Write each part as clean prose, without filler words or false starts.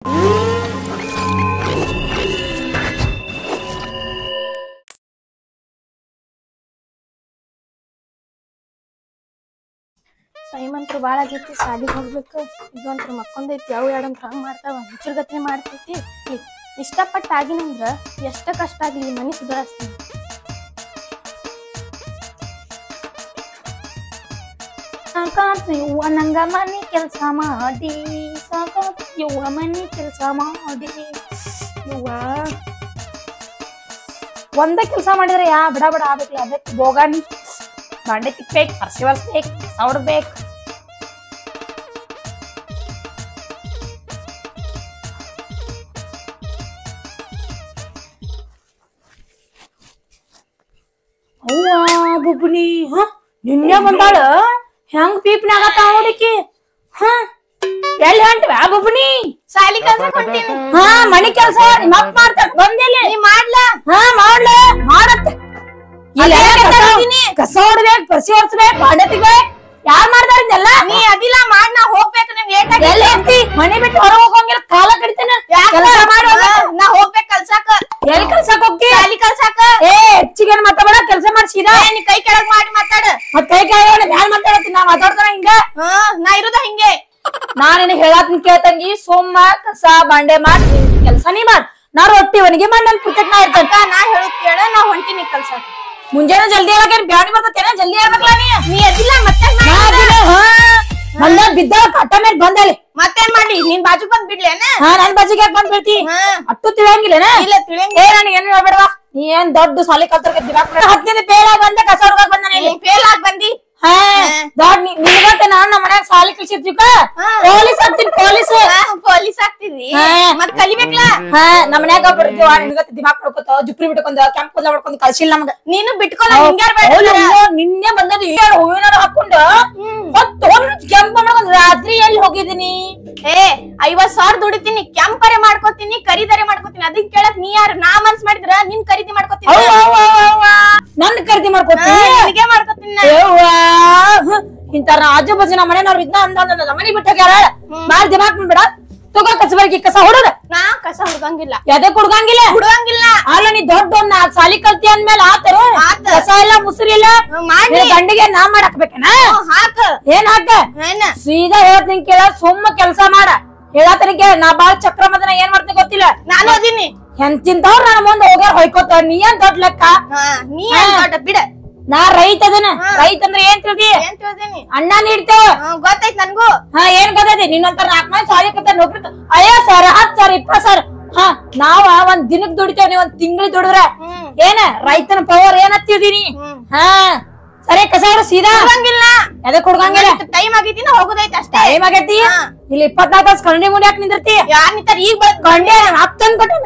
Time ಅಂತೂ ಭಾಳ ಆಗೈತಿ, ಸಾಲಿಗೆ ಹೋಗ್ಬೇಕು. ಇದಂತ್ರ ಮಕ್ಕೊಂದೈತಿ, ಅವು ಎರಡಂತ್ರ ಹಂಗೆ ಮಾಡ್ತಾವ, ಹುಚ್ಚರ್ಗತ್ನೆ ಮಾಡ್ತೈತಿ. ಇಷ್ಟಪಟ್ಟು ಆಗಿನಂದ್ರ ಎಷ್ಟ ಕಷ್ಟ ಆಗ್ಲಿ ಮನಿ ಸುಧಾರಿಸ್ತೀನಿ. ಸಾಕಾತು ಯವ್ವ ನಂಗ ಮನಿ ಕೆಲ್ಸ ಮಾಡಿ, ಸಾಕಾತು ಯವ್ವ ಮನಿ ಕೆಲ್ಸ ಮಾಡಿ. ಯವ್ವ ಒಂದ ಕೆಲ್ಸ ಮಾಡಿದ್ರೆ ಬಡ ಬಡ ಆಗ್ಬೇಕಲ್ಲ, ಅದಕ್ಕೆ ಬೋಗಾನಿ ಬಾಂಡೆ ತಿಕ್ಬೇಕು, ಪರ್ಸಿ ಒರ್ಸ್ಬೇಕು, ಸೌಡ್ಬೇಕು. ಅವ್ವ ಬುಬ್ನಿ ನಿನ್ನೆ ಬಂದಾಳ, ಹೆಂಗ್ ಪೀಪ್ನ ಆಗತ್ತ ನೋಡಿಕಿ. ಎಲ್ಲಿ ಹೊಂಟ್ವ ಬುಬ್ನಿ? ಸಾಲಿ ಕೆಲ್ಸಕ್ ಹೊಂಟೀನಿ. ಮನಿ ಕೆಲ್ಸ ನಿಮ್ಮಪ್ಪ ಮಾಡ್ತಾರ, ಬಂದಿಲ್ಲ ನೀ ಮಾಡ್ಲಾ? ಮಾಡ್ಲ ಮಾಡತ್ತೆ. ಕಸ ಹೊಡ್ಬೇಕು, ಪರ್ಸಿ ಹೊರ್ಸ್ಬೇಕು, ಬಾಂಡೆ ತಿಕ್ಬೇಕು. ಯಾರ್ ಮಾಡ್ತಾರ ಇದೆಲ್ಲ? ನೀ ಅದಿಲ್ಲ ಮಾಡ್, ನಾ ಹೋಗ್ಬೇಕು. ನಿಮ್ ಲೇಟ್ ಆಗಿ ಎಲ್ಲಿ ಹೋಗ್ತಿ? ಮನಿ ಬಿಟ್ಟು ಹೊರಗೆ ಹೋಗಂಗಿಲ್ಲ, ಕಾಲ ಕಡಿತೇನೆ. ಕೆಲಸ ಮಾಡು, ನಾ ಹೋಗ್ಬೇಕು ಕೆಲ್ಸಾಕ. ಎಲ್ಲಿ ಕೆಲ್ಸಕ್ ಹೋಗ್ತಿ? ಸಾಲಿ ಕೆಲ್ಸಾಕ. ಹೆಚ್ಚಿಗೆ ಮಾತಾಡ, ಕೆಲ್ಸ ಮಾಡ್ಸಿದ. ನೀ ಕೈ ಕೆಳಗ್ ಮಾಡಿ ಮಾತಾಡ. ಮತ್ ಕೈ ಕಾಯೋಣ ಯಾರು ಮಾತಾಡತ್ತೀನಿ, ನಾ ಮಾತಾಡ್ತಾನ ಹಿಂಗ. ನಾ ಇರುದ ಹಿಂಗೆ. ನಾನೇನು ಹೇಳತ್ನ ಕೇಳ್ತಂಗಿ, ಸೋಮ ಕಸ ಬಾಂಡೆ ಮಾಡ್, ಕೆಲ್ಸ ನೀ ಮಾಡ್, ನಾ ರೊಟ್ಟಿ ಒಣಗಿ ಮಾಡಿ ನನ್ ಪುಸ್ತಕ ನಾ ಇರ್ತಂತ. ನಾ ಹೇಳುದ್ ಕೇಳ, ನಾ ಹೊಂಟಿನಿ ಕೆಲ್ಸಾಕ. ಮುಂಜಾನೆ ಜಲ್ದಿ ಹೇಳಕೇನ್ ಬ್ಯಾಣಿ ಬರ್ತೇನೆ, ಜಲ್ದಿ ಹೇಳ್ಬೇಕಲ್ಲ ನೀ. ನೀ ಅದಿಲ್ಲ ಮತ್ತೆ ಬಂದ ಬಿದ್ದ ಕಟ್ಟ ಮೇಲೆ ಬಂದಲ್ಲಿ ಮತ್ತೇನ್ ಮಾಡ್ಲಿ? ನೀನ್ ಬಾಜು ಬಂದ್ ಬಿಡ್ಲೇನ? ನನ್ ಬಾಜಿಗೆ ಯಾಕೆ ಬಂದ್ ಬೀಳ್ತಿ? ಅಟ್ಟು ತಿಳಿಯಂಗಿಲ್ಲನ? ಇಲ್ಲ ತಿಳಿಯಂಗ. ನನಗೆ ಏನು ಹೇಳ್ಬೇಡವಾ, ನೀ ಏನ್ ದೊಡ್ಡ ಸಾಲಿ ಕಲ್ತರ ಹತ್ತಿನ ಪೇಳಾಗ ಬಂದ ಕಸ ಹುಡ್ಗಾಕ್ ಬಂದ ಫೇಲ್ ಆಗಿ ಬಂದಿ. ದೊಡ್ಡ ನಿನ್ಗತ್ತೆ ನಾನ್ ನಮ್ಮ ಮನ್ಯಾಗ ಸಾಲಿ ಕಲ್ಸಿರ್ತಿಕ ಪೊಲೀಸ್ ಆಗ್ತೀನಿ, ಪೊಲೀಸ್ ಪೊಲೀಸ್ ಆಗ್ತಿದ್ವಿ. ಮತ್ ಕಲಿಬೇಕಲ್ಲ. ನಮ್ಮ ಮನ್ಯಾಗ ಬರ್ತೀವ, ನಿನ್ಗತ್ತೆ ದಿಮಾಕ್ ಮಾಡ್ಕೊತ ಜುಪ್ರಿ ಬಿಟ್ಕೊಂಡ ಕೆಂಪ್ ಕೂದಲ ಮಾಡ್ಕೊಂಡ್ ಕಳ್ಸಿಲ್ಲ ನಮ್ಗ. ನೀನು ಬಿಟ್ಕೊಲ್ಲ, ಹಿಂಗ್ಯಾರ್ ಬೇಡ. ನಿನ್ನೆ ಬಂದದ್ದು ಹೂವಿನ ಹಾಕೊಂಡು ಕೆಂಪ ಮಾಡ್ಕೊಂಡ್ ರಾತ್ರಿ ಎಲ್ಲಿ ಹೋಗಿದೀನಿ? 50,000 ದುಡಿತೀನಿ, ಕೆಂಪರೆ ಮಾಡ್ಕೋತೀನಿ, ಕರಿದರೆ ಮಾಡ್ಕೋತೀನಿ. ಅದನ್ ಕೇಳಕ್ ನೀ ಯಾರು? ನಾ ಮನ್ಸ್ ಮಾಡಿದ್ರ ನಿನ್ ಖರೀದಿ ಮಾಡ್ಕೋತೀನಿ. ನನ್ ಖರೀದಿ ಮಾಡ್ಕೋತೀನಿ, ಮಾಡ್ಕೋತೀನಿ. ಇಂತ ಆಜು ಬಾಜು ನಮ್ಮ ಮನೆಯವ್ರು ಇದ್ನ ಅಂದ ಮನಿ ಬಿಟ್ಟಾಗ್ಯಾರ. ಬಾಳ ದಿಮಾಕ್ ಮಾಡ್ಬೇಡ, ತಗೋ ಕಸಬರ್ಗಿ ಕಸ ಹುಡುಗ. ನಾ ಕಸ ಹುಡ್ಗಂಗಿಲ್ಲ. ಎದಕ್ ಹುಡ್ಗಂಗಿಲ್ಲ? ಹುಡ್ಗಂಗಿಲ್ಲ. ಅಲ್ಲ ನೀ ದೊಡ್ಡ ಸಾಲಿ ಕಲ್ತಿ ಅಂದ್ಮೇಲೆ ಆತರ ಕಸ ಇಲ್ಲ ಮುಸುರಿ ಇಲ್ಲ ಗಂಡಿಗೆ ನಾ ಮಾಡಾಕ್ಬೇಕನ? ಹಾಕ. ಏನ್ ಹಾಕ? ಸೀದಾ ಹೇಳ್ತೀನಿ ಕೇಳ, ಸುಮ್ಮ ಕೆಲ್ಸ ಮಾಡ. ಹೇಳತನ ಕೇಳ, ನಾ ಬಾಳ ಚಕ್ರ ಮದನ ಏನ್ ಮಾಡ್ತೀನಿ ಗೊತ್ತಿಲ್ಲ. ನಾನು ಅದೀನಿ. ಎಂತಿಂತವ್ರ ನನ್ನ ಮುಂದೆ ಹೋಗ್ಯಾರ ಹೊಯ್ಕೋತ. ನೀ ಏನ್ ದೊಡ್ಡ ಲೆಕ್ಕ? ನೀ ದೊಡ್ಡ ಬಿಡ. ನಾ ರೈತ ಅದನ. ರೈತ ಅಂದ್ರೆ ಏನ್ ತಿಳ್ದಿ? ಅಣ್ಣ ನೀಡ್ತೇವ. ಗೊತ್ತೈತ್ ನನ್ಗೂ. ಏನ್ ಗೊತ್ತೈತಿ? ನಿನ್ನಂತರ 4 ಮಂದಿ ಸಾಲಿ ಕಲ್ತ ನೌಕರಿ. ಅಯ್ಯ ಸರ್ 10,000 20,000. ನಾವ ಒಂದ್ ದಿನಕ್ ದುಡಿತೇವ್, ನೀವ್ ಒಂದ್ ತಿಂಗಳಿಗೆ ದುಡಿದ್ರ ಏನ ರೈತನ ಪವರ್ ಏನ್ ಹತ್ತಿದೀನಿ. ಸರಿ ಕಸ ಹೊಡ ಸೀದಾ. ಹುಡ್ಗಂಗಿಲ್ಲ. ಎದಕ್ ಹುಡ್ಗಂಗಿಲ್ಲ? ಟೈಮ್ ಆಗೈತಿ, ನಾ ಹೋಗೋದೈತಿ ಅಷ್ಟೇ. ಟೈಮ್ ಆಗೈತಿ. ಇಲ್ಲಿ 24 ತಾಸು ಕಂಡಿ ಮುಂದೆ ಯಾಕೆ ನಿಂದಿರ್ತಿ? ಯಾರ್ ನಿಂತಾರ? ಈಗ ಗಂಡೆ ಅಪ್ಪನ್ ಕೊಟ್ಟಾನ.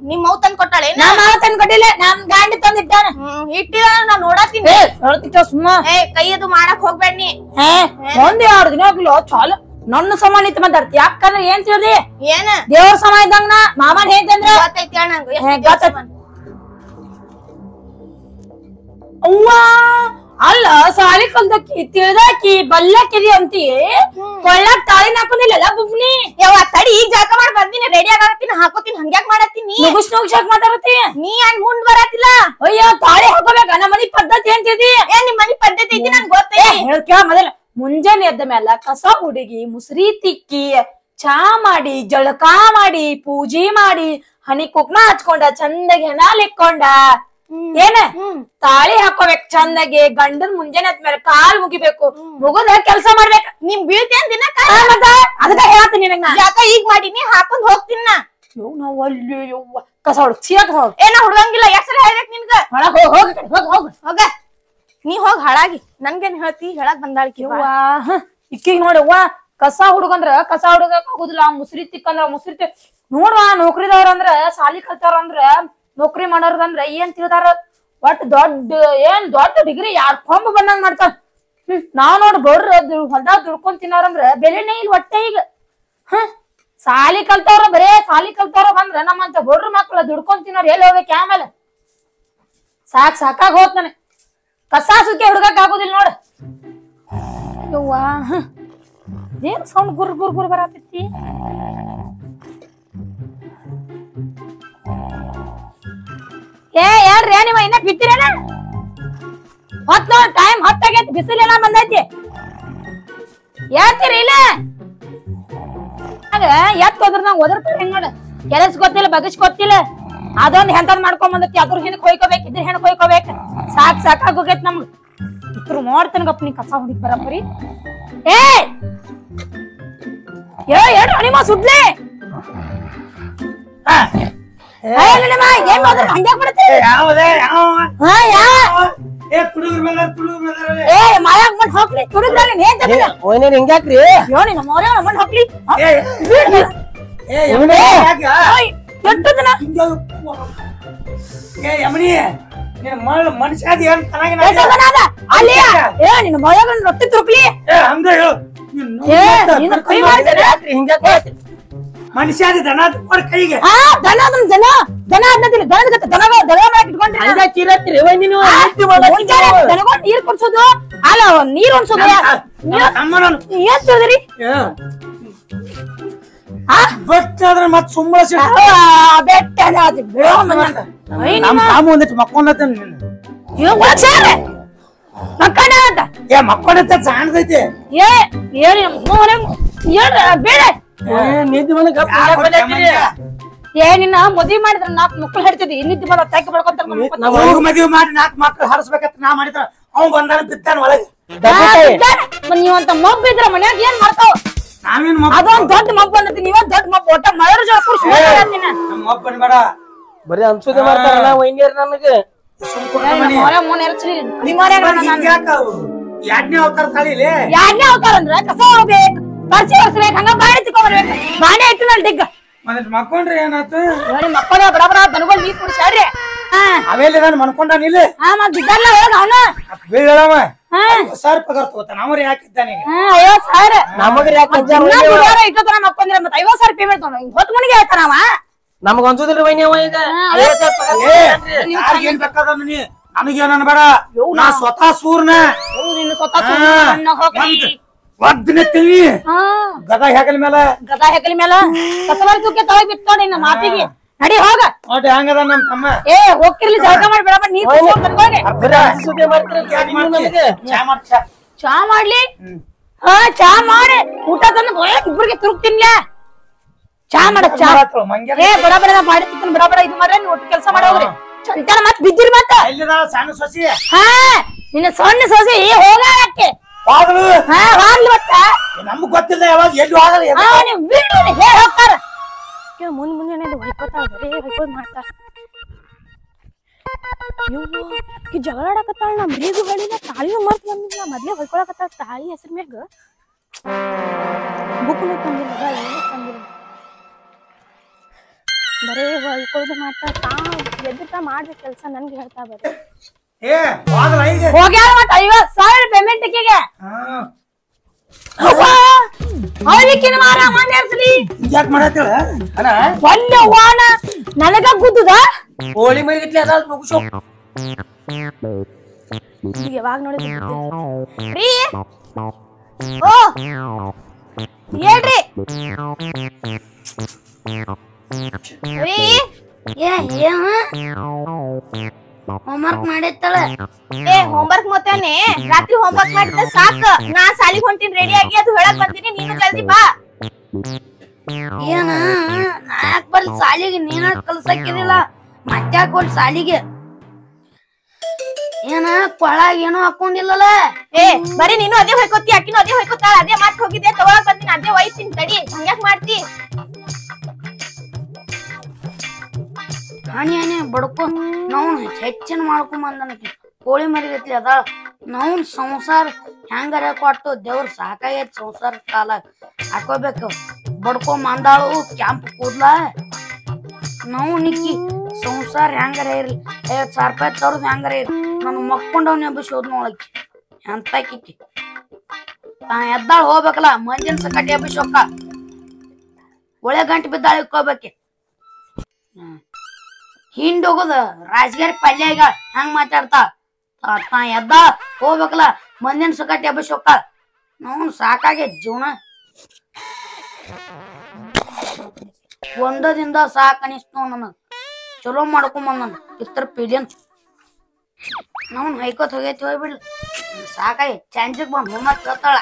ನಿಮ್ ಮೌ ತಂದ್ ಕೊಟ್ಟಾಳೆ. ನಾ ಮಾವ ತಂದ್ ಕೊಟ್ಟಿಲ್ಲ, ನಮ್ ಗಾಂಡಿ ತಂದಿಟ್ಟಾನ. ಇಟ್ಟಿದ ನಾ ನೋಡಾತೀನಿ. ನೋಡ್ತಿಕ್ಕ ಸುಮ್ಮ. ಕೈ ಅದು ಮಾಡಕ್ ಹೋಗ್ಬೇಡ್ನಿ. ಒಂದ್ 2 ದಿನ ಆಗ್ಲಿಲ್ಲ ಚಾಲು ನನ್ನ ಸಮಾನ ಇತ್ತು ಮಾತಾಡ್ತಿ. ಯಾಕಂದ್ರೆ ಏನ್ ತಿಳಿದಿ? ಏನ ದೇವ್ರ ಸಮ ಇದ್ದಂಗ ನಾ ಮಾಮನ್ ಹೇಳ್ತಂದ್ರ ಗೊತ್ತೈತಿ ನಂಗೆ. ಅವ್ವ ಅಲ್ಲ, ಸಾಲಿ ಕಲ್ದಕ್ಕಿ ತಿಳಿದಾಕಿ ಬಲ್ಲಕ್ಕಿದಿ ಅಂತಿ ಕೊಳ್ಳಾಕ್ ತಾಳಿನ ಹಾಕೋದಿಲ್ಲ ಬುಬ್ನಿ. ಯಾವ ತಡಿ, ಈಗ ಜಳಕ ಮಾಡಿ ಬಂದಿನಿ, ರೆಡಿ ಆಗತ್ತೀನಿ, ಹಾಕೋತೀನಿ. ಹಂಗ್ಯಾಕ್ ಮಾಡತ್ತೀನಿ? ನುಗ್ಸ್ ನುಗ್ಸಾಕ್ ಮಾತಾಡತಿ. ನೀ ಏನ್ ಮುಂದ್ ಬರತ್ತಿಲ್ಲ? ಅಯ್ಯೋ ತಾಳಿ ಹಾಕೋಬೇಕ. ನಮ್ಮ ಮನಿ ಪದ್ಧತಿ ಏನ್ ತಿಳಿದಿ? ನಿಮ್ ಮನಿ ಪದ್ಧತಿ ಐತಿ ನನ್ಗೆ ಗೊತ್ತೈತಿ. ಹೇಳ್ಕೇಳ ಮೊದಲ. ಮುಂಜಾನೆ ಎದ್ದ ಮೇಲೆ ಕಸ ಹುಡುಗಿ, ಮುಸ್ರಿ ತಿಕ್ಕಿ, ಚಾ ಮಾಡಿ, ಜಳಕ ಮಾಡಿ, ಪೂಜೆ ಮಾಡಿ, ಹನಿ ಕುಕ್ಮ ಹಚ್ಕೊಂಡ, ಚಂದಗೆ ಹೆಣಾಲ್ ಇಕ್ಕೊಂಡ, ಏನ ತಾಳಿ ಹಾಕೋಬೇಕ್ ಚಂದಗೆ. ಗಂಡನ್ ಮುಂಜಾನೆ ಆದ್ಮೇಲೆ ಕಾಲ್ ಮುಗಿಬೇಕು, ಮುಗುದ ಕೆಲ್ಸ ಮಾಡ್ಬೇಕ. ನಿಮ್ ಬೀಳ್ತೇನ್ ದಿನಕ್ಕ? ಅದಕ್ಕ ಹೇಳ್ತೀನಿ ನಿನಗ. ಯಾಕ ಈಗ ಮಾಡೀನಿ, ಹಾಕೊಂಡ್ ಹೋಗ್ತೀನಿ ನಾ. ನಾವ್ ಅಲ್ಲಿ ಕಸ ಹುಡುಗ ಸೀದಾ ಕಸ ಹುಡುಗ. ನಾ ಹುಡ್ಗಂಗಿಲ್ಲ. ಎಷ್ಟ್ ಸಲ ಹೇಳ್ಬೇಕು ನಿನ್ಗ? ಹೋಗ ನೀ ಹೋಗ್ ಹಾಳಾಗಿ. ನನ್ಗೇನ್ ಹೇಳ್ತಿ? ಹೇಳಕ್ ಬಂದಾಳ್ಕಿ. ಇಕ್ಕಿಗ್ ನೋಡವ್ವ, ಕಸ ಹುಡುಗಂದ್ರ ಕಸ ಹುಡುಗಕ್ ಆಗುದಿಲ್ಲ, ಮುಸ್ರಿ ತಿಕ್ಕಂದ್ರ ಮುಸ್ರಿ ನೋಡ್ವಾ. ನೌಕರಿದವ್ರ ಅಂದ್ರ, ಸಾಲಿ ಕಲ್ತವ್ರ ಅಂದ್ರ, ನೌಕರಿ ಮಾಡೋರ್ದಂದ್ರ ಏನ್ ತಿಳ್ದಾರ? ಒಟ್ ದೊಡ್ಡ ಡಿಗ್ರಿ 2 ಕೊಂಬ ಬಂದಂಗ ಮಾಡ್ತಾರ. ನಾವ್ ನೋಡ್ ಬಡ್ರ ಹೊಲ್ದಾಗ ದುಡ್ಕೊಂಡ್ ತಿನ್ನೋರಂದ್ರ ಬೆಲೆನೇ ಇಲ್ಲ ಒಟ್ಟ. ಈಗ ಸಾಲಿ ಕಲ್ತವ್ರ ಬರೇ ಸಾಲಿ ಕಲ್ತವ್ರ ಬಂದ್ರ ನಮ್ಮಂತ ಬಡ್ರ ಮಕ್ಳ ದುಡ್ಕೊಂಡ್ ತಿನ್ನೋರ್ ಎಲ್ಲಿ ಹೋಗ್ಬೇಕ? ಆಮೇಲೆ ಸಾಕಾಗ್ ಹೋತ್ ನನಗೆ. ಕಸ ಸುಕ್ಕೆ ಹುಡ್ಗಕ್ ಆಗುದಿಲ್ಲ ನೋಡ. ಯವ್ವಾ ಏನ್ ಸೌಂಡ್ ಗುರ್ ಗುರ್ ಗುರ್ ಬರತೈತಿ? ಏ ಹೇಳ್ರಿ ನೀವ ಇನ್ನ ಬಿತ್ತಿರೇನ ಹೊತ್ ನೋಡ್ ಟೈಮ್ ಹೊತ್ತಾಗೈತಿ ಬಿಸಿಲೆಲ್ಲ ಬಂದೈತಿ ಹೇಳ್ತೀರಿ ಇಲ್ಲ ಎತ್ ಹೋದ್ರ ನಾವ್ ಓದರ್ತೀವಿ ಹೆಂಗ್ ನೋಡ ಕೆಲಸ ಗೊತ್ತಿಲ್ಲ ಬಗಸ್ ಗೊತ್ತಿಲ್ಲ ಅದೊಂದ್ ಹೆಂತದ್ ಮಾಡ್ಕೊಂಡ್ ಬಂದೈತಿ ಅದ್ರ ಹೆಣಕ್ ಹೋಯ್ಕೋಬೇಕು ಇದ್ರ ಹೆಣಕ್ ಹೋಯ್ಕೋಬೇಕು ಸಾಕಾಗೋಗೈತಿ ನಮ್ಗ್ ಇದ್ರು ಮಾಡ್ತೇನೆ ಗಪ್ಪ ನೀ ಕಸ ಹುಡುಕ್ ಬರಬ್ಬರಿ ಏ ಹೇಳ್ರಿ ಅಣಿಮ ಸುದ್ಲೆ ಹಿಂಗ್ಯಾಕ್ರಿ ಮನುಷ್ಯ ನಿನ್ನ ಮಯಗನ್ ರೊಟ್ಟಿ ತುರುಕ್ಲಿ ಮನುಷ್ಯ ದನ ಕೈಗೆ ದನ ದನ ದನ ಅನ್ನದಿಲ್ಲ ದನದ ದನ ಇಟ್ಕೊಂಡ್ರಿ ದನಗೊಂಡ್ ನೀರ್ ಕುಡ್ಸೋದು ಅಲ್ಲ ನೀರ್ ಉಣ್ಸೋದು ಏನ್ ತಿಳಿದ್ರಿ ಗೊತ್ತಾದ್ರೆ ಮತ್ ಸುಮ್ಮನೆ ಬೆಟ್ಟ ಒಂದಿಟ್ಟು ಮಕ್ಕೊಂಡೈತೆ ಮಕ್ಕೊಂಡೈತೆ ಸಾಣದೈತಿ ಬೇಡ ಏ ನಿನ್ನ ಮದ್ವಿ ಮಾಡಿದ್ರ 4 ಮಕ್ಳು ಹಿಡ್ತಿದ್ದಿ ನಿದ್ದೆ ಬಂದ ತೈಕ ಬಡ್ಕೊಂತಾರ ಮದ್ವಿ ಮಾಡಿ 4 ಮಕ್ಳು ಹರಸ್ಬೇಕಂತ ನಾ ಮಾಡಿದ್ರ ಅವ್ ಬಂದಾನ ಬಿದ್ದಾನ ಒಳಗೆ ನೀವಂತ ಮಬ್ಬ ಇದ್ರ ಮನ್ಯಾಗ ಏನ್ ಮಾಡ್ತಾವ ನಾವೇನ್ ಅದೊಂದ್ ದೊಡ್ಡ ಮಬ್ಬ ಬಂದೈತಿ ನೀವ ದೊಡ್ಡ ಮಬ್ಬ ಒಟ್ಟ ಮಳರ್ ಮಬ್ಬನ್ ಬೇಡ ಬರೀ ಅನ್ಸುದೆ ಮಾಡ್ತಾರಲ್ಲ ವೈನ್ಯರ್ ನನಗೆ ಯಾಡ್ನೇ ಅವತಾರ ತಾಳಿಲೆ ಯಾಡ್ನೇ ಅವತಾರ ಅಂದ್ರ ಕಸ ಹೋಗ್ಬೇಕು ಬರ್ಸಿ ಹೊರ್ಸ್ಬೇಕು ಹಂಗ ಬಾಣೆ ತಿಕ್ಕೊಂಡ್ಬರ್ಬೇಕು ಬಾಣೆ ಇಟ್ಟು ನಲ್ಲಿ ಡಿಗ್ಗ ಒಂದಿಟ್ಟು ಮಕ್ಕೊಂಡ್ರಿ ಏನಾಯ್ತು ನೋಡಿ ಮಕ್ಕಳ ಬಡ ದನಗಳು ನೀರ್ ಕುಡಿಸ್ಯಾಡ್ರಿ ಅವೆಲ್ಲ ನಾನು ಮನ್ಕೊಂಡ ನಿಲ್ಲ ಮತ್ ಬಿದ್ದಲ್ಲ ಹೋಗ ಅವನ ಬೀಳವ 50,000 ಪಗಾರ ತಗೋತಾನ ಅವ್ರ ಯಾಕಿದ್ದಾನೆ 50,000 ನಮಗ್ರಿ ಯಾಕೆ ಇಟ್ಟೋತನ ಮಕ್ಕೊಂದ್ರೆ ಮತ್ 50,000 ಪೇಮೆಂಟ್ ತೊಗೊಂಡ ಹೊತ್ತು ಮನಿಗೆ ಹೇಳ್ತಾನ ಅವ ನಮಗ ಅನ್ಸುದಿಲ್ರಿ ವೈನಿ ಅವ ಈಗ ಏನ್ ಬೇಕಾದ ನನಗೇನ ಬೇಡ ನಾ ಸ್ವತಃ ಸೂರ್ನ ನಿನ್ನ ಸ್ವತಃ ಒದ್ದಿನ ತಿಳಿ ಗದ ಹೆಗಲ ಮೇಲೆ ಕಸಬಾರಿ ತೂಕೆ ತಳಗ್ ಬಿತ್ತು ನೋಡಿ ನಿನ್ನ ಮಾತಿಗೆ ನಡಿ ಹೋಗ ನೋಡಿ ಹಂಗದ ನಮ್ ತಮ್ಮ ಹೋಗ್ತಿರ್ಲಿ ಜಳಕ ಮಾಡಿ ಬೇಡ ಚಾ ಮಾಡ್ಲಿ ಚಾ ಮಾಡಿ ಊಟ ತಂದು ಇಬ್ಬರಿಗೆ ತುರುಗ್ ತಿನ್ಲ ಚಾ ಮಾಡ ಚಾ ಬಡ ಮಾಡಿರ್ತೀನಿ ಬಡ ಇದು ಮಾಡ್ರೆ ನೀವು ಒಟ್ಟು ಕೆಲಸ ಮಾಡೋಗ್ರಿ ಚಂತನ ಮತ್ ಬಿದ್ದಿರಿ ಮತ್ತ ಸಣ್ಣ ಸೊಸಿ ನಿನ್ನ ಸಣ್ಣ ಸೊಸಿ ಹೋಗಕ್ಕೆ ನಮ್ಗ್ ಗೊತ್ತಿಲ್ಲ ಯಾವಾಗ ಎಲ್ಲಿ ಹೋಗ್ತಾರ ಮುಂದೆ ಹೊಯ್ಕೋತಾಳ ಬರೀ ಹೊಯ್ಕೋದ್ ಮಾಡ್ತಾರ ಜಗಳ ಆಡಕತ್ತಾಳ ನಮ್ ಮರಿಗೂ ಹೇಳಿಲ್ಲ ತಾಳಿನೂ ಮರ್ತ್ ಬಂದಿಲ್ಲ ಮೊದ್ಲೇ ಹೊಯ್ಕೊಳಕತ್ತಾಳ ತಾಳಿ ಹೆಸರು ಮ್ಯಾಗ ಬುಕ್ನು ತಂದಿಲ್ಲ ಏನು ತಂದಿಲ್ಲ ಬರೇ ಹೊಯ್ಕೊಳ್ದು ಮಾಡ್ತಾಳ ಎದ್ದಿರ್ತಾ ಮಾಡ್ಬೇಕು ಕೆಲ್ಸ ನನ್ಗೆ ಹೇಳ್ತಾ ಬರ್ರಿ ಹೋಗ್ಯಾಳ ಮತ್ತ 50,000 ಪೇಮೆಂಟ್ ಗೆ ಅವಳಿಕಿನ ಮಾರ ಮಂಡ್ಯರ್ಸ್ಲಿ ಯಾಕೆ ಮಾಡತ್ತೇಳ ಅಣ್ಣ ಒಳ್ಳೆ ವಾಣ ನನಗ ಗುದ್ದುದ ಹೋಳಿ ಮೈಗಿಟ್ಲಿ ಅದ ಮುಗಿಸೋ ಯಾವಾಗ ನೋಡಿದ್ರಿ ರೀ ಓ ಹೇಳ್ರಿ ರೀ ಹೋಮ್ವರ್ಕ್ ಮಾಡಿತ್ತಳ ಹೋಮ್ವರ್ಕ್ ಮೊತ್ತಾನೆ ರಾತ್ರಿ ಹೋಮ್ವರ್ಕ್ ಮಾಡಿದ ಸಾಕ ನಾ ಸಾಲಿಗೆ ಹೊಂಟಿನ್ ರೆಡಿ ಆಗಿ ಅದು ಹೇಳಕ್ ಬಂದಿನಿ ನೀನು ಜಲ್ದಿ ಬಾ ಏನ ನಾಕ್ ಬರ್ಲಿ ಸಾಲಿಗೆ ನೀನ ಕಲ್ಸಕ್ಕಿದಿಲ್ಲ ಮತ್ತ್ಯಾಕೋಲ್ ಸಾಲಿಗೆ ಏನ ಕೊಳಾಗ ಏನೋ ಹಾಕೊಂಡಿಲ್ಲಲ್ಲ ಬರೀ ನೀನು ಅದೇ ಹೊಯ್ಕೋತಿ ಅಕ್ಕಿನೂ ಅದೇ ಹೊಯ್ಕೋತಾಳ ಅದೇ ಮಾತ್ ಹೋಗಿದ್ದೆ ತಗೊಳಕ್ ಬಂದಿನಿ ಅದೇ ಒಯ್ತೀನಿ ತಡಿ ಹಂಗ್ಯಾಕ್ ಮಾಡ್ತಿ ಹಾನಿ ಬಡ್ಕೊ ನಾವು ಹೆಚ್ಚಿನ ಮಾಡ್ಕೊಂಬಂದನಕಿ ಕೋಳಿ ಮರಿಗತ್ಲಿ ಅದ ನಾವು ಸಂಸಾರ ಹೆಂಗಾರ ಕೊಟ್ಟು ದೇವ್ರ ಸಾಕಾಗೈತಿ ಸಂಸಾರ ಕಾಲಾಗ ಹಾಕೋಬೇಕು ಬಡ್ಕೊ ಮಂದಾಳು ಕ್ಯಾಂಪ್ ಕೂದ್ಲ ನಾವು ನಿಕ್ಕಿ ಸಂಸಾರ ಹೆಂಗಾರ ಇರ್ಲಿ 50,000 ರೂಪಾಯಿ ತರದ್ ಹೆಂಗಾರ ಇರ್ಲಿ ನನ್ ಮಕ್ಕೊಂಡವ್ನ ಎಬ್ಬಿಸೋದ್ ನೋಳಕ್ಕಿ ಎಂತಕಿಕ್ಕಿ ಎದ್ದಾಳ ಹೋಗ್ಬೇಕಲ್ಲ ಮಂಜಿನ ಸಕಟಿ ಎಬ್ಬಿಸೋಕ ಒಳ್ಳೆ ಗಂಟೆ ಬಿದ್ದಾಳ ಇಕ್ಕೋಬೇಕಿ ಹಿಂಡೋಗದ ರಾಜಗಿರಿ ಪಲ್ಯಾಗ ಹೆಂಗ್ ಮಾತಾಡ್ತಾ ಎದ್ದ ಹೋಗ್ಬೇಕಲ್ಲ ಮಂದಿನ ಸಕಟಿ ಎಬ್ಬಿಸೋಕ ನಾವು ಸಾಕಾಗೈತ್ ಜೀವನ ಒಂದದಿಂದ ಸಾಕ್ ಅನಿಸ್ತು ನನಗ್ ಚಲೋ ಮಾಡ್ಕೊಂಬಂದ ಇತರ ಪೀಡಿಯನ್ ನಾವು ಹೈಕೋತ್ ಹೋಗೈತಿ ಹೋಗ್ಬಿಡ್ಲಿ ಸಾಕಾಯಿ ಚಾನ್ಸಿಗೆ ಬಂದ್ ಮತ್ ಕೇಳ್ತಾಳ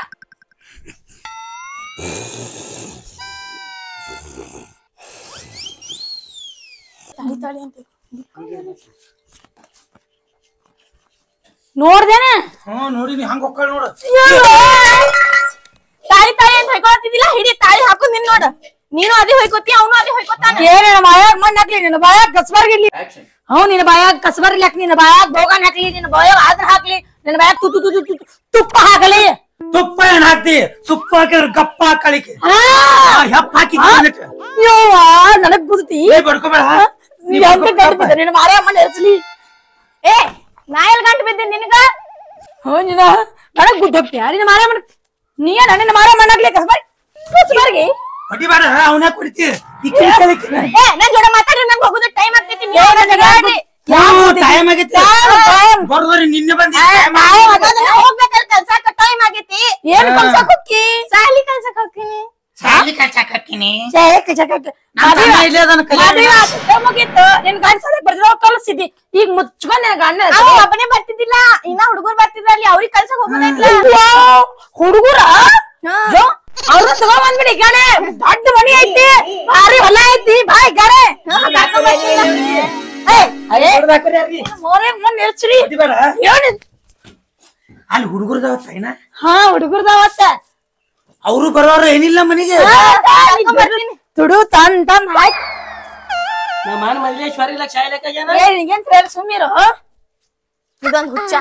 ನೋಡ್ದೇನ ನೋಡಿ ನೀ ಹಂಗ ಹೋಗ್ಕಳ್ ನೋಡು ತಾಳಿ ತಾಳಿ ಅಂತ ಹೊಯ್ಕೊಳ್ತಿದ್ದಿಲ್ಲ ಹಿಡಿ ತಾಳಿ ಹಾಕು ನಿನ್ ನೋಡ ನೀನು ಅದೇ ಹೊಯ್ಕೋತಿ ಅವನು ಅದೇ ಹೊಯ್ಕೋತಾನ ಏನ ಬಾಯಾಗ ಮಣ್ಣ್ ಹಾಕ್ಲಿ ನಿನ್ನ ಬಾಯಾಗ ಕಸ್ಬಾರ್ಗಿರ್ಲಿ ನಿನ್ನ ಬಾಯಾಗ ಕಸ್ಬಾರ್ಲಿ ಹಾಕ್ಲಿ ನಿನ್ನ ಬಾಯಾಗ ಬೋಗಾನ್ ಹಾಕ್ಲಿ ನಿನ್ನ ಬಾಯಾಗ ಆದ್ರ ಹಾಕ್ಲಿ ನಿನ್ನ ಬಾಯಾಗ ತುಪ್ಪ ಹಾಕಲಿ ತುಪ್ಪ ಏನ್ ಹಾಕ್ತಿ ತುಪ್ಪ ಹಾಕಿದ್ರ ಗಪ್ಪ ಹಾಕಳಿಕೆ ಹೆಪ್ಪ ಹಾಕಿ ನನಗ್ ಬುದ್ತಿ ಬಡ್ಕೋಬೇಡ ನಿನ್ನ ಮಾರ್ಯ ಮಣ್ಣ್ ಹೆರ್ಸ್ಲಿ ಏ ನಾ ಎಲ್ ಗಂಟು ಬಿದ್ದೆ ನಿನಗ ನೀನ ನನಗ್ ಬುದ್ಧಿ ಹೋಗ್ತೀಯ ನಿನ್ನ ಮಾರ್ಯ ಮಣ್ಣ ನೀ ನನ್ನ ಮಾರ್ಯ ಮಣ್ಣ್ ಹಾಕ್ಲಿ ಕಸ್ಬಾರ್ಗಿ ಹೊಡಿಬೇಡ ಅವನ ಕುಡಿತಿ ಏ ನನ್ ಜೋಡ ಮಾತಾಡ್ರಿ ನಂಗೆ ಹೋಗುದ ಟೈಮ್ ಆಗ್ತೈತಿ ಟೈಮ್ ಆಗೈತಿ ಬರೋದ್ರಿ ನಿನ್ನೆ ಬಂದಿ ಹೋಗ್ಬೇಕಲ್ಲ ಕಲ್ಸಾಕ ಟೈಮ್ ಆಗೈತಿ ಏನ್ ಕಲ್ಸಕ್ ಹೋಕ್ಕಿ ಸಾಲಿ ಕಲ್ಸಕ್ ಹೋಗ್ತೀನಿ ಸಾಲಿ ಕಲ್ಸಾಕ್ ಹಾಕಿನಿ ಮುಗೀತು ನಿನ್ ಗಂಡ ಸಾಲ ಬರ್ದಿರೋ ಕಲ್ಸಿದ್ದಿ ಈಗ ಮುಚ್ಕೊಂಡ್ ನಿನ್ ಗಂಡ ಅವ ಒಬ್ಬನೇ ಬರ್ತಿದ್ದಿಲ್ಲ ಇನ್ನ ಹುಡುಗರು ಬರ್ತಿದ್ರ ಅಲ್ಲಿ ಅವ್ರಿಗೆ ಕಲ್ಸಕ್ ಹೋಗೋದೈತ್ಲ ಹುಡುಗರ ಅವ್ರ ತಗೋ ಬಂದ್ಬಿಡಿ ಗಾನೆ ದೊಡ್ಡ ಮನಿ ಐತಿ ಭಾರಿ ಹೊಲ ಐತಿ ಬಾಯ್ ಗಾರೆ ಅಲ್ಲಿ ಹುಡುಗರ್ದಾವತ್ತ ಏನ ಹಾ ಹುಡುಗರ್ದಾವತ್ತ ಅವರು ಬರೋರು ಏನಿಲ್ಲ ಮನೆಗೆ ತುಡು ತಂದ್ ಹಾಕಿ ನಮ್ಮ ಮಲ್ಲೇಶ್ವರಿ ಲಕ್ಷ ಏನ್ ಸುಮ್ಮೀರು ಇದೊಂದ್ ಹುಚ್ಚ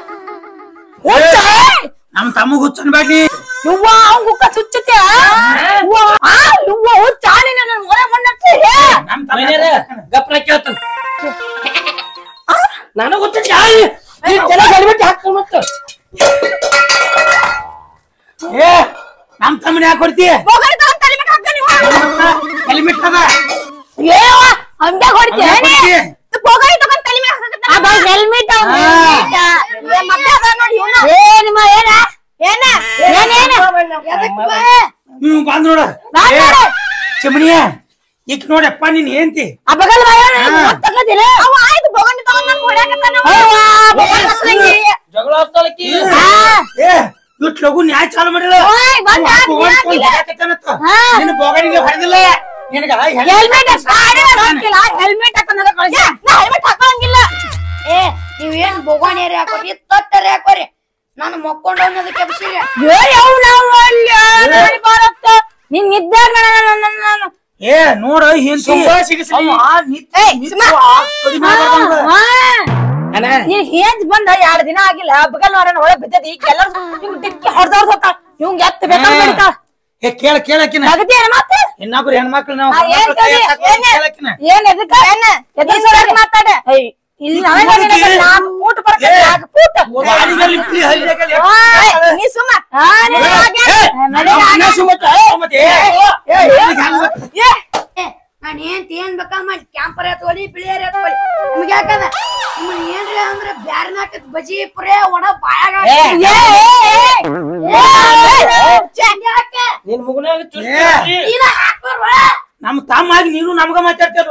ನಮ್ ತಮ್ಮ ಹುಚ್ಚನ್ ಬಾಡ್ಲಿ ಯವ್ವ ಅವ್ನ್ ಹುಕ್ಕ ಚುಚ್ಚುತ್ತೆ ಯವ್ವ ಹುಚ್ಚ ನನ್ನ ಮೊರೆ ಮಣ್ಣಕ್ಕೆ ನಮ್ ತಮ್ಮ ಗಪ್ರ ಕೇಳ್ತಾನ ನನಗ್ ಗೊತ್ತ ಏ ನಮ್ ತಮ್ಮನ ಯಾಕೆ ಕೊಡ್ತೀಯ ಹೆಲ್ಮೆಟ್ ಅದ ಏವ ಹಂಗೆ ಹೊಡಿತೀಯ ಬೋಗರಿ ತಗೊಂಡ್ ತಲೆ ಮೇಲೆ ಹಾಕಕತ್ತಾನ ಹೆಲ್ಮೆಟ್ ಮತ್ತೆ ಅದ ನೋಡಿ ಇವ್ನ ನಿಮ್ಮ ಏನ ಏನ ನೀವು ಬಂದ್ ನೋಡ ಚಮಣಿಯ ಈಗ ನೋಡಪ್ಪ ನೀನ್ ಏನ್ತಿ ಆ ಬಗಲ್ ತಗದಿಲ್ಲ ಅವ ಆಯ್ತು ಬೋಗರಿ ತಗೊಂಡ್ ನಂಗೆ ಹೊಡ್ಯಾಕತ್ತಾನ ಜಗಳ ಆಗ್ತಾಳಕಿ ಏ ಇಟ್ ಲಗು ನ್ಯಾಯ ಚಾಲು ಮಾಡಿಲ್ಲ ನಿನ್ನ ಬೋಗಡಿಗೆ ಹೊಡೆದಿಲ್ಲ ನಿನಗ ಹೆಲ್ಮೆಟ್ ಹೆಲ್ಮೆಟ್ ಹೆಲ್ಮೆಟ್ ಹಾಕೋಂಗಿಲ್ಲ ಏ ನೀವೇನ್ ಬೊಗೋಣಿಯರಿ ಹಾಕೋರಿ ತೊಟ್ಟರಿ ಹಾಕೋರಿ ನಾನು ಮಕ್ಕೊಂಡು ಅನ್ನೋದು ಕೆಪ್ಸಿರಿ ನಿನ್ ಇದ್ದಾಗ ಏ ನೋಡ ನೀನ್ ಹೇಂಜ್ ಬಂದ 2 ದಿನ ಆಗಿಲ್ಲ ಬಗಲ್ ಮಾರನ ಒಳಗ್ ಬಿದ್ದದಿ ಎಲ್ಲರೂ ಡಿಕ್ಕಿ ಹೊಡೆದವ್ರ ಹೋಗ್ತಾಳ ಇವಂಗ ಎತ್ತ ಬೇಕಾದ್ರೆ ಬೆಳಿತಾಳ ಏ ಕೇಳಕಿನ ಆಗತಿ ಏನ ಮಾತು ಇನ್ನೊಬ್ರು ಹೆಣ್ಮಕ್ಳು ನಾವು ಏನ್ ಎದಕ್ಕ ಎದ್ರ ಮಾತಾಡ ಇಲ್ಲಿ ನಾನು ಕೂಟ ನೀ ಸುಮ್ಮ ನಾನು ಏನ್ ಬೇಕಾ ಮಾಡಿ ಕ್ಯಾಂಪರ್ ಎತ್ಕೊಳ್ಳಿ ಬಿಳಿಯರ್ ಎತ್ಕೊಳ್ಳಿ ನಿಮ್ಗೆ ಯಾಕಂದ್ರೆ ನಿಮ್ಮನ್ನ ಏನ್ರಿ ಅಂದ್ರೆ ಬ್ಯಾರನ ಹಾಕತ್ ಬಜಿ ಪುರೇ ಒಣ ಬಾಯಾಗ ನಿನ್ ಮುಗುನಾಗ ನಮ್ ತಮ್ಮ ಆಗಿ ನೀನು ನಮ್ಗ ಮಾತಾಡ್ತಾರ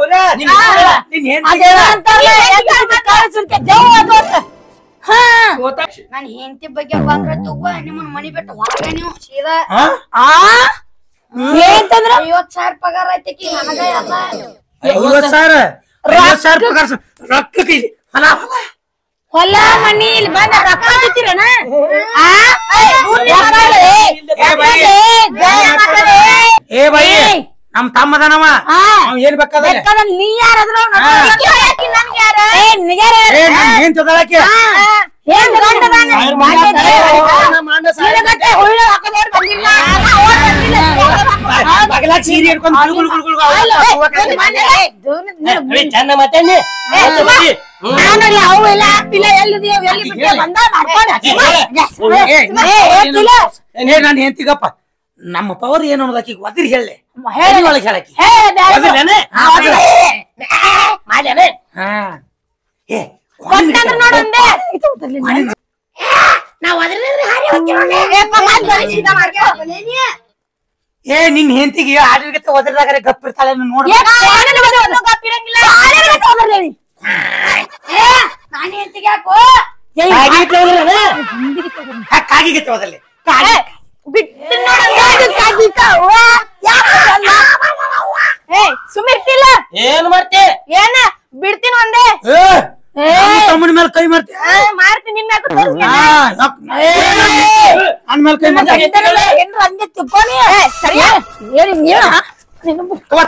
ನನ್ ಹೆಂಡತಿ ಬಗ್ಗೆ ಬಂದ್ರೆ ತಗೋ ನಿಮ್ಮನ್ನ ಮನಿ ಬಿಟ್ಟು ಹೊರಗೆ ನೀವು ಸೀದಾ 50,000 ಪಗಾರ ಐತಿ ನನಗ ಎಲ್ಲ 50,000 ಪಗಾರ ರೊಕ್ಕ ಹೊಲ ಮನಿ ಇಲ್ಲಿ ಬಂದ ರೊಕ್ಕ ತಿಂತೀರನ ಏ ಬೈ ನಮ್ ತಮ್ಮದನವ ಏನ್ ಬೇಕಾದ ನೀ ಯಾರಾದ್ರೂ ಏನ್ ತಗೊಳಕ್ಕೆ ಸೀರೆ ಹಿಡ್ಕೊಂಡು ಚಂದ ಮಾತಾಡಿ ಅವೆಲ್ಲ ಆಗ್ತಿಲ್ಲ ಎಲ್ಲಿದೀವಿ ಎಲ್ಲಿ ಬಿಟ್ಟೆ ಬಂದ ನಾನು ಹೆಂತಿಗಪ್ಪ ನಮ್ಮ ಪವರ್ ಏನು ಅನ್ನೋದಕ್ಕೆ ಒದ್ರಿ ಹೇಳಿ ಒಳಗೆ ಹೇಳಕ್ಕೆ ಏ ನಿನ್ ಹೆಂತಿಗೆ ಆಡಿರ್ಗತ್ತೆ ಒದ್ರದಾಗ ಗಪ್ಪಿರ್ತಾಳೆ ನೋಡ ನಾನು ಹೆಂಡತಿಗೆ ಯಾಕೋ ಕಾಗಿಗೆ ಹೋದಲ್ಲಿ ಸುಮ್ಮಿರ್ತಿಲ್ಲ ಏನ್ ಮಾಡ್ತಿ ಏನ ಬಿಡ್ತೀನಿ ಒಂದೇ ತಮ್ಮನ ಮೇಲೆ ಕೈ ಮಾಡ್ತೀಯ ಮಾಡ್ತೀನಿ ನಿನ್ನ ನನ್ ಮೇಲೆ ಕೈ ಮಾಡ್ತೀಯ ಹಂಗೆ ತಿಕ್ಕೋನಿ ಸರಿಯಾ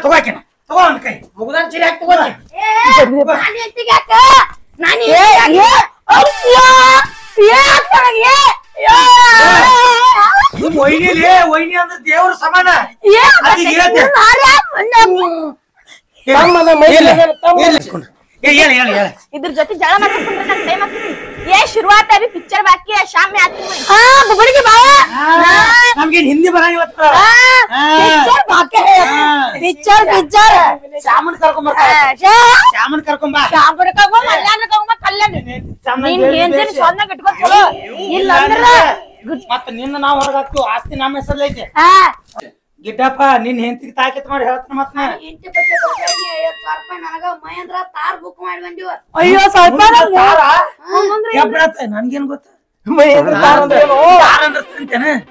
ತಗೋಕಿನ ತಗೋ ನನ್ ಕೈ ಮುಗ್ದಾನ್ ಚಿರಿ ಹಾಕಿ ತಗೋ ನಾನು ಹೆಂಡತಿಗೆ ಯಾಕ ನಾನು ವೈನಿ ಅಂದ್ರೆ ದೇವ್ರ ಸಮಾನ ಇದ್ರ ಜೊತೆ ಜಳ ಮಾಡ್ಕೊಂಡ್ರೆ ನನ್ ಟೈಮ್ ಆಗ್ತೀನಿ ಶುರುವಾತ ಅಭಿ ಪಿಕ್ಚರ್ ಬಾಕಿ ಶಾಮ್ में आती हूं ಬುಬಡಿಗೆ ಬಾ ನಮ್ಗೆ ಹಿಂದಿ ಬರಂಗಿಲ್ಲ ಪಿಕ್ಚರ್ ಬಾಕಿ ಪಿಕ್ಚರ್ ಶ್ಯಾಮನ್ ಕರ್ಕೊಂಬ ಶ್ಯಾಮನ್ ಕರ್ಕೊಂಬ ಕಲ್ಯಾಣ ನೀನ್ ಏನ್ ಸೊನ್ನಾಗ ಇಟ್ಕೊಂಡ್ ಚಲೋ ಇಲ್ಲ ಅಂದ್ರ ಮತ್ತ ನಿನ್ನ ನಾವ್ ಹೊರಗಾಕ್ತಿವ್ ಆಸ್ತಿ ನಮ್ಮ ಹೆಸರ್ಲ ಐತೆ ಗಿಡ್ಡಪ್ಪ ನಿನ್ ಹೆಂಡತಿಗೆ ತಾಕತ್ ಮಾಡಿ ಹೇಳ್ತಾನ ಮತ್ ಇಂಟಿ ಬಗ್ಗೆ 50,000 ರೂಪಾಯಿ ನನಗ ಮಹೇಂದ್ರ ತಾರ್ ಬುಕ್ ಮಾಡಿ ಬಂದಿವ ಅಯ್ಯೋ ಸ್ವಲ್ಪ ನನ್ಗೇನ್ ಗೊತ್ತ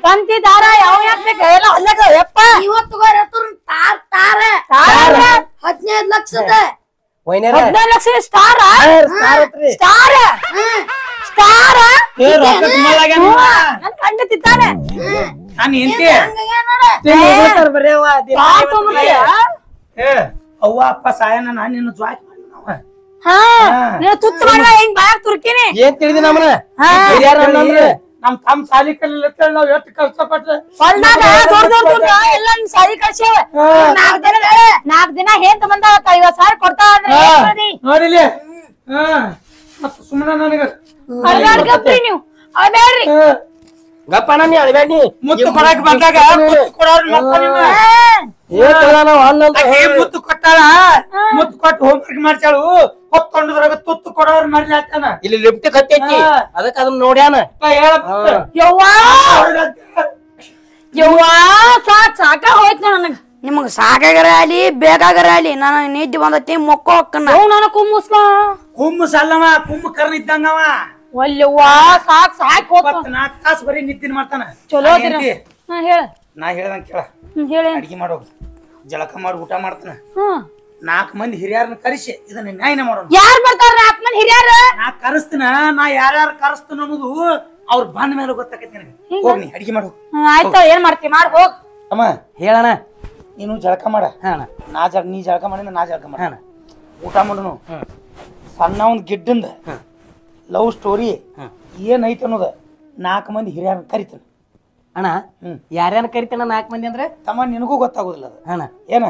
ತಂತಿ ದಾರ ಯಾವ ಯಾಕ ಎಲ್ಲ ಹೊಲಕ ಯಪ್ಪ ಇವತ್ತು ತಾರ್ ತಾರ 15 ಲಕ್ಷದ 15 ಲಕ್ಷ ಸ್ಟಾರ್ ಸ್ಟಾರ್ ಸ್ಟಾರ್ ನನ್ ಕಂಡ ತಿತ್ತಾನೆ ನಾನು ಹೆಂಡತಿ ಅವ್ವ ಅಪ್ಪ ಸಾಯನ ನಾನ್ ನಿನ್ನ ಜಾಯ್ಟ್ ಮಾಡಿ ತುತ್ತ ಮಾಡುವ ಹೆಂಗ್ ಬಾಯಾಗ ತುರ್ಕಿನಿ ಏನ್ ತಿಳಿದಿ ನಮ್ಮನ ನಮ್ ತಮ್ಮ ಸಾಲಿ ಕಲಿಲ್ಲ ನಾವ್ ಎಷ್ಟು ಕಷ್ಟಪಟ್ಟ ಹೊಲ್ದಾಗ ಎಲ್ಲ ಸಾರಿ ಕಳ್ಸೇವ 4 ದಿನ ಹೇಂತ ಬಂದಾಗ 50,000 ಕೊಡ್ತಾ ನೋಡಿಲಿ ಮತ್ತ ಸುಮ್ಮನೆ ನನಗ ಅಡ್ಗಾಡ್ಗಪ್ರಿ ನೀವು ಅಡ್ಯಾಡ್ರಿ ಗಪ್ಪಣ ನೀ ಅಳಬೇಡ ನೀ ಮುತ್ತು ಕೊಡಕ್ ಬಂದಾಗ ಮುತ್ತು ಕೊಡೋರ್ ಮುತ್ತು ಕೊಟ್ಟಾಳ ಮುತ್ತು ಕೊಟ್ಟು ಹೋಮ್ವರ್ಕ್ ಮಾಡ್ತಾಳು ಹೊತ್ತೊಂಡದ್ರಾಗ ತುತ್ತು ಕೊಡೋರ್ ಮಾಡ್ಲಿ ಆಗ್ತಾನ ಇಲ್ಲಿ ಲಿಫ್ಟ್ ಕತ್ತೈತಿ ಅದಕ್ಕ ಅದನ್ನ ನೋಡ್ಯಾನ ಯವ್ವಾ ಸಾಕ ಹೋಯ್ತು ನನಗ ನಿಮಗ್ ಸಾಕಾಗರ ಅಲ್ಲಿ ಬೇಕಾಗರ ಅಲ್ಲಿ ನನಗ್ ನಿದ್ದೆ ಬಂದೈತಿ ಮೊಕ್ಕ ಹೊಕ್ಕನ ನನಗ ಕುಮ್ಮಸ್ಕ ಕುಮ್ಮಸಲ್ಲವ ಕುಂಭಕರ್ಣ ಇದ್ದಂಗವ ಒಲ್ಲೆವ್ವಾ ಸಾಕ್ ಹೋತ 4 ತಾಸು ಬರೀ ನಿದ್ದಿನ ಮಾಡ್ತಾನ ಚಲೋ ಹೇಳ ನಾ ಹೇಳ್ದಂಗ ಕೇಳ ಹೇಳ ಅಡಿಗೆ ಮಾಡೋದು ಜಳಕ ಮಾಡಿ ಊಟ ಮಾಡ್ತಾನ 4 ಮಂದಿ ಹಿರಿಯರನ್ನ ಕರೆಸಿ ಇದನ್ನ ನ್ಯಾಯನ ಮಾಡೋಣ ಯಾರು ಬರ್ತಾರ 4 ಮಂದಿ ಹಿರಿಯರ ನಾ ಕರೆಸ್ತೀನ ನಾ ಯಾರ್ಯಾರು ಕರೆಸ್ತೀನ ಅನ್ನೋದು ಅವ್ರ ಬಂದ ಮೇಲೆ ಗೊತ್ತಾಕೈತಿ ನನಗೆ ಹೋಗ್ನಿ ಅಡಿಗೆ ಮಾಡು ಆಯ್ತಾ ಏನ್ ಮಾಡ್ತಿ ಮಾಡ್ ಹೋಗ್ ಅಮ್ಮ ಹೇಳಣ ನೀನು ಜಳಕ ಮಾಡ ನೀ ಜಳಕ ಮಾಡಿದ ನಾ ಜಳಕ ಮಾಡ ಊಟ ಮಾಡೋನು ಸಣ್ಣ ಒಂದ್ ಗಿಡ್ಡಂದ ಲವ್ ಸ್ಟೋರಿ ಏನೈತಿ ಅನ್ನೋದ 4 ಮಂದಿ ಹಿರಿಯರನ್ನ ಕರಿತಾನ ಅಣ್ಣ ಯಾರ್ಯಾರ ಕರಿತಾನ 4 ಮಂದಿ ಅಂದ್ರೆ ತಮ್ಮ ನಿನಗೂ ಗೊತ್ತಾಗೋದಿಲ್ಲ ಅದು ಅಣ್ಣ ಏನ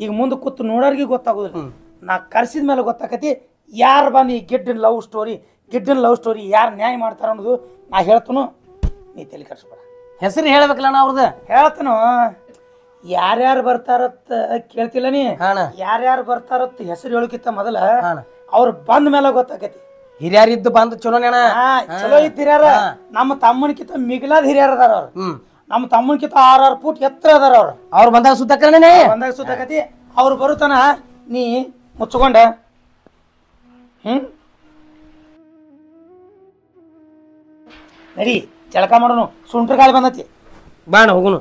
ಈಗ ಮುಂದೆ ಕೂತು ನೋಡೋರ್ಗೆ ಗೊತ್ತಾಗೋದಿಲ್ಲ ನಾ ಕರ್ಸಿದ ಮೇಲೆ ಗೊತ್ತಾಕತಿ ಯಾರು ಬಂದು ಈ ಗಿಡ್ಡನ್ ಲವ್ ಸ್ಟೋರಿ ಯಾರು ನ್ಯಾಯ ಮಾಡ್ತಾರ ಅನ್ನೋದು ನಾ ಹೇಳ್ತನು ನೀ ತಲೆ ಕರ್ಸ್ಬೇಡ ಹೆಸರು ಹೇಳ್ಬೇಕಲ್ಲ ಅವ್ರದ ಹೇಳ್ತನು ಯಾರ್ಯಾರು ಬರ್ತಾರತ್ತ ಕೇಳ್ತಿಲ್ಲ ನೀ ಯಾರ್ಯಾರು ಬರ್ತಾರತ್ತ ಹೆಸರು ಹೇಳಕ್ಕಿಂತ ಮೊದಲ ಅವ್ರು ಬಂದ ಮೇಲೆ ಗೊತ್ತಾಕತಿ ಹಿರಿಯರಿದ್ದು ಬಂದು ಚಲೋ ಚಲೋ ಇದ್ದ ಹಿರಿಯರ ನಮ್ಮ ತಮ್ಮನಕಿಂತ ಮಿಗಿಲಾದ ಹಿರಿಯರ್ ಅದಾರ ಅವ್ರು ನಮ್ಮ ತಮ್ಮನಕಿಂತ 6 ಫೂಟ್ ಎತ್ತರ ಅದಾರ ಅವ್ರು ಬಂದಾಗ ಸುತ್ತಕರಣೆ ಬಂದಾಗ ಸುತ್ತಾಕತಿ ಅವ್ರು ಬರುತ್ತಾನ ನೀ ಮುಚ್ಕೊಂಡ ನಡಿ ಜಳಕ ಮಾಡೋನು ಸುಂಟ್ರ ಗಾಳಿ ಬಂದತಿ ಬಾಣ ಹೋಗುನು